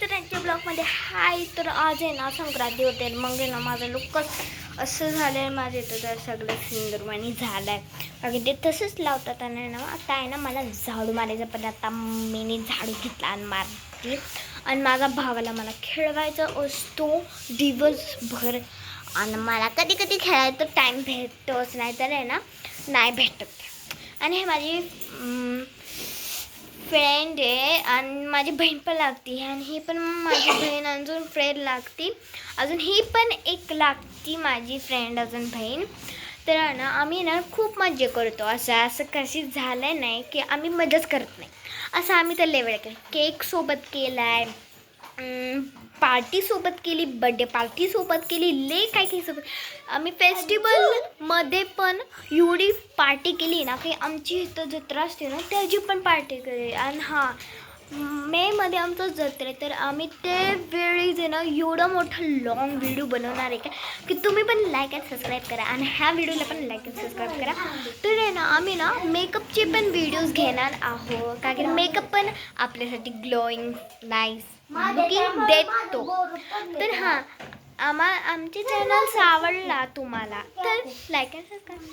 तर त्यांच्या ब्लॉगमध्ये हाय. तर आज आहे ना संक्रांती होते, मग आहे ना माझं लुकच असं झालं आहे. माझे तर सगळं सुंदरवाणी झालं आहे, बाकी ते तसंच लावतात. आणि ना आता आहे ना मला झाडू मारायचं, पण आता मीने झाडू घेतला आणि मारते. आणि माझा भावाला मला खेळवायचा असतो दिवसभर, आणि मला कधी कधी खेळायचं टाईम भेटतोच, नाही तर आहे ना नाही भेटत. आणि हे माझी फ्रेंड आहे, आणि माझी बहीण पण लागती, आणि ही पण माझी बहीण अजून फ्रेंड लागती, अजून ही पण एक लागती माझी फ्रेंड अजून बहीण. तर ना आम्ही ना खूप मजा करतो. असं कशी झालं नाही की आम्ही मजाच करत नाही, असं आम्ही तर लय वेळ केलं. केकसोबत केला आहे, पार्टीसोबत केली, बड्डे पार्टीसोबत केली, ले काय सोबत. आम्ही फेस्टिवलमध्ये पण एवढी पार्टी केली ना, की आमची इथं जत्रा असते ना त्याची पण पार्टी केली. आणि हां, मेमध्ये आमचं जत्रा आहे, तर आम्ही ते वेळी जे ना एवढं मोठं लॉंग व्हिडिओ बनवणार आहे का, की तुम्ही पण लाईक अँड सबस्क्राईब करा, आणि ह्या व्हिडिओला पण लाईक अँड सबस्क्राईब करा. तर आहे ना आम्ही ना मेकअपचे पण व्हिडिओज घेणार आहोत, का की मेकअप पण आपल्यासाठी ग्लोईंग नाईस लुकिंग देतो. तर हां, आमचे चॅनल्स आवडला तुम्हाला तर लाईक अँड सबस्क्राईब.